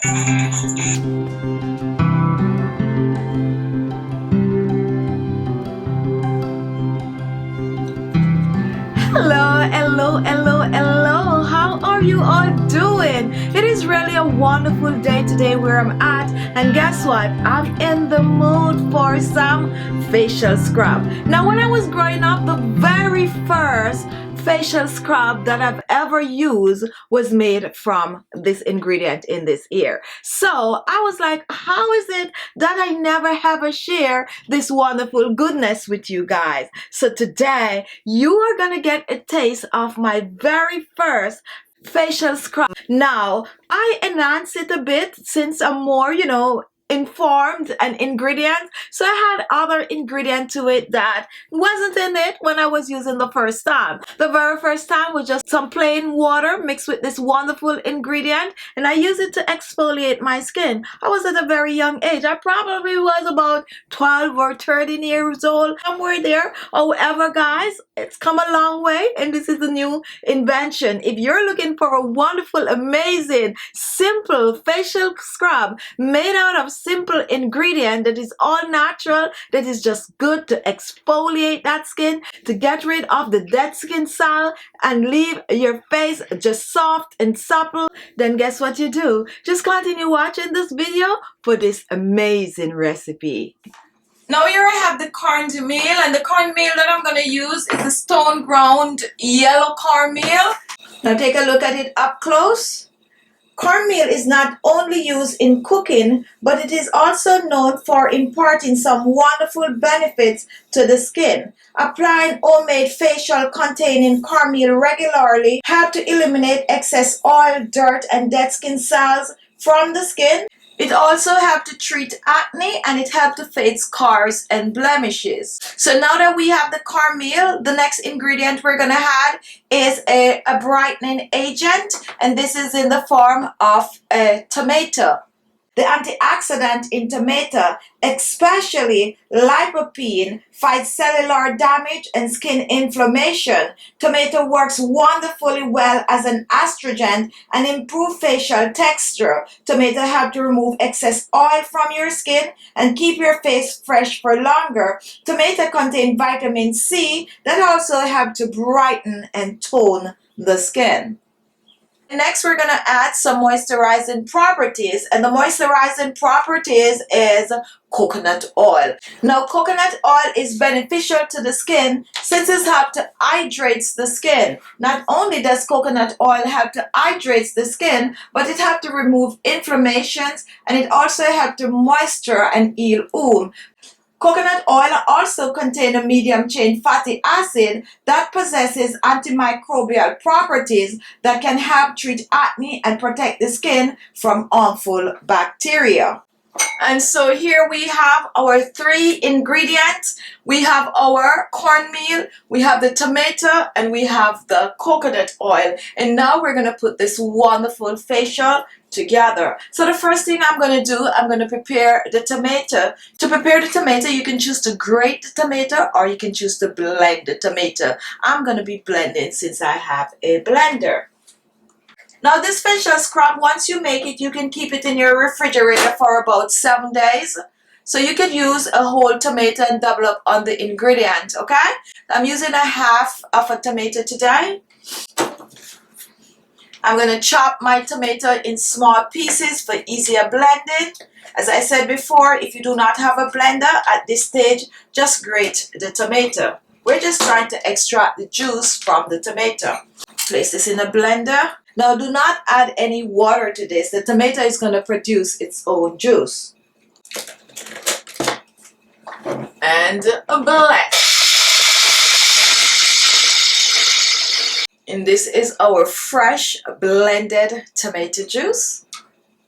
Hello, hello, hello, hello. How are you all doing? It is really a wonderful day today where I'm at, and guess what? I'm in the mood for some facial scrub. Now, when I was growing up, the very first facial scrub that I've ever used was made from this ingredient in this here. So I was like, how is it that I never ever share this wonderful goodness with you guys? So today you are gonna get a taste of my very first facial scrub. Now I enhance it a bit since I'm more, informed and ingredients. So I had other ingredient to it that wasn't in it when I was using the first time. The very first time was just some plain water mixed with this wonderful ingredient, and I used it to exfoliate my skin. I was at a very young age. I probably was about 12 or 13 years old, somewhere there. However, guys, it's come a long way, and this is a new invention. If you're looking for a wonderful, amazing, simple facial scrub made out of simple ingredient that is all natural, that is just good to exfoliate that skin, to get rid of the dead skin cell and leave your face just soft and supple, then guess what you do? Just continue watching this video for this amazing recipe. Now here I have the cornmeal, and the cornmeal that I'm going to use is the stone ground yellow cornmeal. Now take a look at it up close. Cornmeal is not only used in cooking, but it is also known for imparting some wonderful benefits to the skin. Applying homemade facial containing cornmeal regularly help to eliminate excess oil, dirt, and dead skin cells from the skin. It also helps to treat acne, and it helps to fade scars and blemishes. So now that we have the cornmeal, the next ingredient we're going to add is a brightening agent, and this is in the form of a tomato. The antioxidant in tomato, especially lycopene, fights cellular damage and skin inflammation. Tomato works wonderfully well as an astringent and improves facial texture. Tomato helps to remove excess oil from your skin and keep your face fresh for longer. Tomato contains vitamin C that also helps to brighten and tone the skin. Next, we're going to add some moisturizing properties, and the moisturizing properties is coconut oil. Now, coconut oil is beneficial to the skin since it helps to hydrate the skin. Not only does coconut oil help to hydrate the skin, but it helps to remove inflammations, and it also helps to moisture and heal wounds. Coconut oil also contains a medium-chain fatty acid that possesses antimicrobial properties that can help treat acne and protect the skin from harmful bacteria. And so here we have our three ingredients. We have our cornmeal, we have the tomato, and we have the coconut oil. And now we're going to put this wonderful facial together. So the first thing I'm going to do, I'm going to prepare the tomato. To prepare the tomato, you can choose to grate the tomato or you can choose to blend the tomato. I'm going to be blending since I have a blender. Now this facial scrub, once you make it, you can keep it in your refrigerator for about 7 days. So you could use a whole tomato and double up on the ingredient, okay? I'm using a half of a tomato today. I'm going to chop my tomato in small pieces for easier blending. As I said before, if you do not have a blender at this stage, just grate the tomato. We're just trying to extract the juice from the tomato. Place this in a blender. Now do not add any water to this. The tomato is going to produce its own juice. And blend. And this is our fresh blended tomato juice.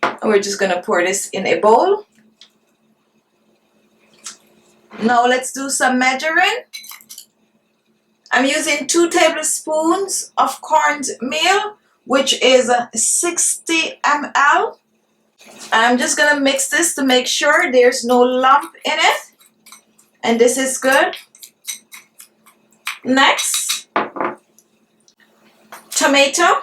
And we're just going to pour this in a bowl. Now let's do some measuring. I'm using 2 tablespoons of cornmeal, which is 60 ml. I'm just going to mix this to make sure there's no lump in it. And this is good. Next, tomato.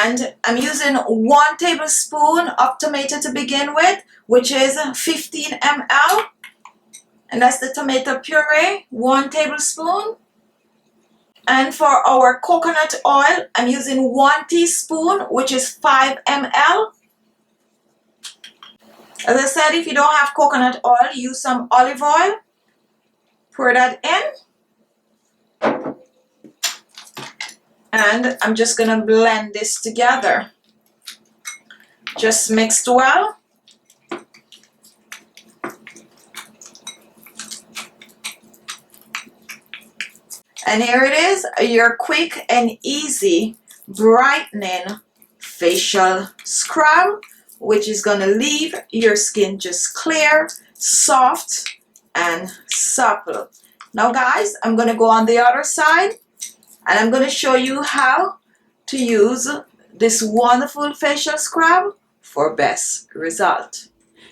And I'm using 1 tablespoon of tomato to begin with, which is 15 ml. And that's the tomato puree, 1 tablespoon. And for our coconut oil, I'm using 1 teaspoon, which is 5 ml. As I said, if you don't have coconut oil, use some olive oil. Pour that in. And I'm just going to blend this together. Just mixed well. And here it is, your quick and easy brightening facial scrub, which is going to leave your skin just clear, soft, and supple. Now guys, I'm going to go on the other side and I'm going to show you how to use this wonderful facial scrub for best result.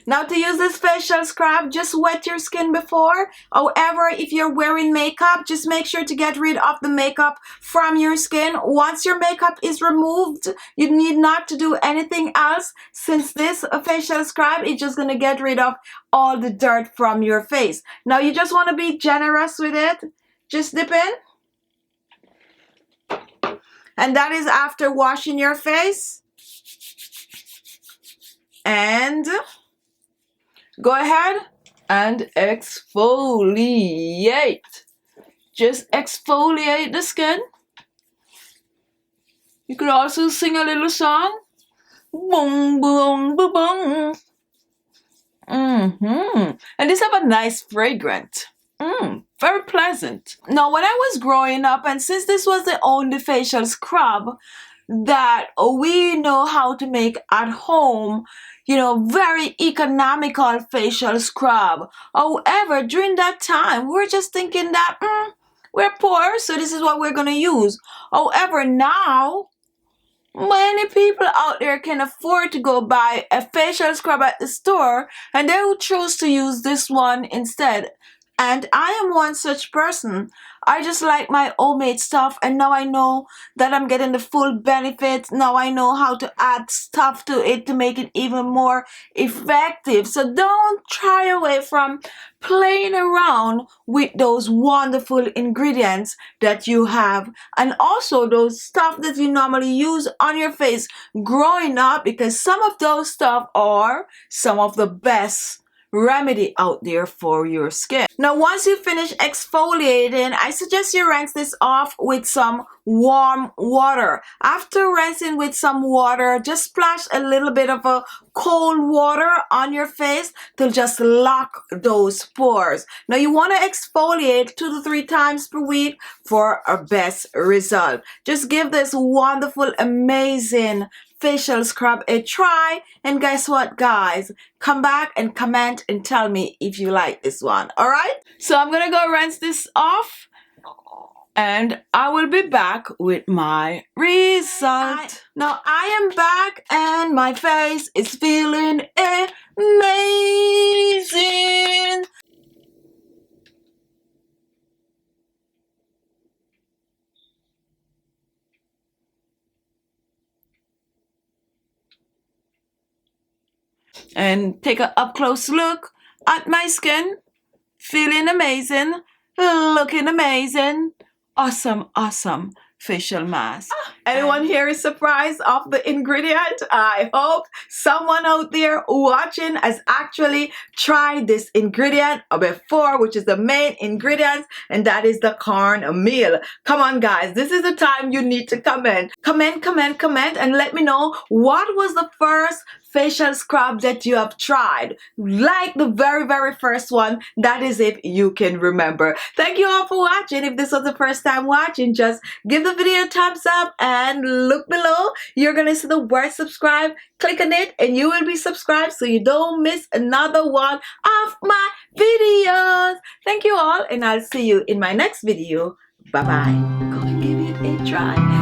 Now to use this facial scrub, just wet your skin before. However, if you're wearing makeup, just make sure to get rid of the makeup from your skin. Once your makeup is removed, you need not to do anything else, since this facial scrub is just going to get rid of all the dirt from your face. Now you just want to be generous with it. Just dip in. And that is after washing your face. And go ahead and exfoliate. Just exfoliate the skin. You could also sing a little song. Boom, boom, boom, boom. And this have a nice fragrance. Very pleasant. Now, when I was growing up, and since this was the only facial scrub that we know how to make at home, you know, very economical facial scrub. However, during that time, we're just thinking that we're poor, so this is what we're going to use. However, now, many people out there can afford to go buy a facial scrub at the store, and they will choose to use this one instead. And I am one such person. I just like my homemade stuff, and now I know that I'm getting the full benefits. Now I know how to add stuff to it to make it even more effective. So don't shy away from playing around with those wonderful ingredients that you have, and also those stuff that you normally use on your face growing up, because some of those stuff are some of the best remedy out there for your skin. Now, once you finish exfoliating, I suggest you rinse this off with some warm water. After rinsing with some water, just splash a little bit of a cold water on your face to just lock those pores. Now, you want to exfoliate 2 to 3 times per week for a best result. Just give this wonderful, amazing facial scrub a try, and guess what, guys? Come back and comment and tell me if you like this one. All right, so I'm gonna go rinse this off, and I will be back with my result. Now I am back, and my face is feeling amazing. And take an up-close look at my skin. Feeling amazing, looking amazing. Awesome, awesome facial mask. Anyone here is surprised of the ingredient? I hope someone out there watching has actually tried this ingredient before, which is the main ingredient, and that is the cornmeal. Come on, guys, this is the time you need to comment, and let me know what was the first facial scrub that you have tried, like the very first one, that is if you can remember. Thank you all for watching. If this was the first time watching, just give the video a thumbs up and look below. You're gonna see the word subscribe. Click on it and you will be subscribed so you don't miss another one of my videos. Thank you all, and I'll see you in my next video. Bye bye. Go and give it a try.